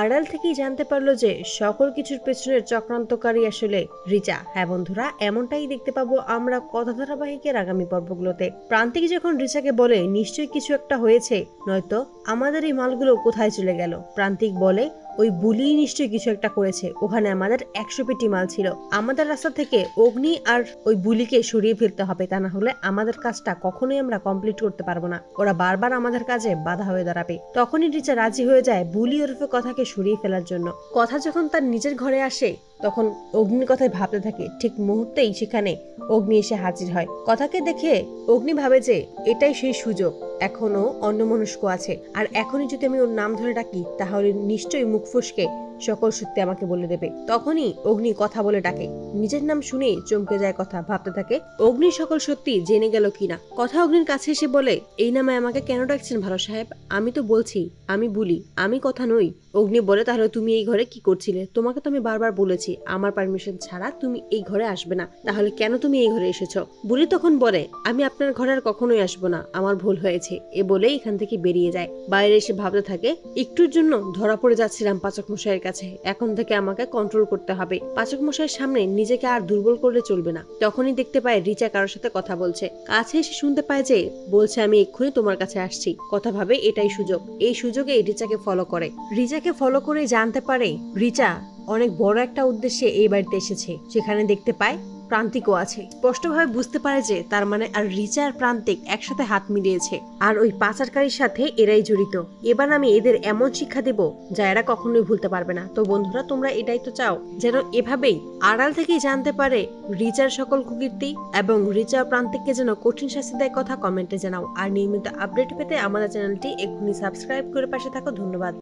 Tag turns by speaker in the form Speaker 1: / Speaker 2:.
Speaker 1: আড়াল থেকেই জানতে পারলো যে সকল কিছুর পেছনের চক্রান্তকারী আসলে রিচা। হ্যাঁ বন্ধুরা, এমনটাই দেখতে পাবো আমরা কথা ধারাবাহিকের আগামী পর্বগুলোতে। প্রান্তিক যখন রিচাকে বলে নিশ্চয়ই কিছু একটা হয়েছে, নয়তো আমাদের এই মালগুলো কোথায় চলে গেল, প্রান্তিক বলে ওই বুলি নিশ্চয়ই কিছু একটা করেছে, ওখানে আমাদের 100 পেটি মাল ছিল, আমাদের রাস্তা থেকে অগ্নি আর ওই বুলিকে সরিয়ে ফেলতে হবে, তা না হলে আমাদের কাজটা কখনোই আমরা কমপ্লিট করতে পারবো না, ওরা বারবার আমাদের কাজে বাধা হয়ে দাঁড়াবে। তখনই রিচা রাজি হয়ে যায় বুলি ওরফে কথাকে সরিয়ে ফেলার জন্য। কথা যখন তার নিজের ঘরে আসে তখন অগ্নির কথায় ভাবতে থাকে, ঠিক মুহূর্তেই সেখানে অগ্নি এসে হাজির হয়। কথাকে দেখে অগ্নি ভাবে যে এটাই সেই সুযোগ, এখনো অন্যমনস্ক আছে, আর এখনই যদি আমি ওর নাম ধরে ডাকি তাহলে নিশ্চয়ই মুখ ফসকে সকল সত্যি আমাকে বলে দেবে। তখনই অগ্নি কথা বলে ডাকে, নিজের নাম শুনেই চমকে যায় কথা, ভাবতে থাকে অগ্নি সকল সত্যি জেনে গেল কিনা। কথা অগ্নির কাছে এসে বলে, এই নামে আমাকে কেন ডাকছেন ভালো সাহেব, আমি তো বলছি আমি বুলি, আমি কথা নই। অগ্নি বলে, তাহলে তুমি এই ঘরে কি করছিলে, তোমাকে তো আমি বারবার বলেছি আমার পারমিশন ছাড়া তুমি এই ঘরে আসবে না, তাহলে কেন তুমি এই ঘরে এসেছো। বুলি তখন বলে, আমি আপনার ঘরে আর কখনোই আসবো না, আমার ভুল হয়েছে, এ বলেই এখান থেকে বেরিয়ে যায়। বাইরে এসে ভাবতে থাকে, একটুর জন্য ধরা পড়ে যাচ্ছিলাম পাচক মশাইয়ের কাছে, এখন থেকে আমাকে কন্ট্রোল করতে হবে, পাচক মশাইয়ের সামনে নিজেকে আর দুর্বল করলে চলবে না। তখনই দেখতে পায় রিচা কারোর সাথে কথা বলছে, কাছে এসে শুনতে পায় যে বলছে আমি এক্ষুনি তোমার কাছে আসছি। কথা ভাবে এটাই সুযোগ, এই সুযোগে রিচাকে ফলো করে। রিচাকে ফলো করে জানতে পারে রিচা অনেক বড় একটা উদ্দেশ্যে এই বাড়িতে এসেছে। সেখানে দেখতে পায় প্রান্তিকও আছে, স্পষ্টভাবে বুঝতে পারে যে তার মানে আর রিচা আর প্রান্তিক একসাথে হাত মিলিয়েছে, আর ওই পাচারকারীর সাথে এরাই জড়িত। এবার আমি এদের এমন শিক্ষা দেব যা এরা কখনোই ভুলতে পারবে না। তো বন্ধুরা, তোমরা এটাই তো চাও, যেন এভাবেই আড়াল থেকেই জানতে পারে রিচার সকল কুকীর্তি, এবং রিচা প্রান্তিককে যেন কঠিন শাস্তি দেয় কথা কমেন্টে জানাও। আর নিয়মিত আপডেট পেতে আমাদের চ্যানেলটি এক্ষুনি সাবস্ক্রাইব করে পাশে থাকো। ধন্যবাদ।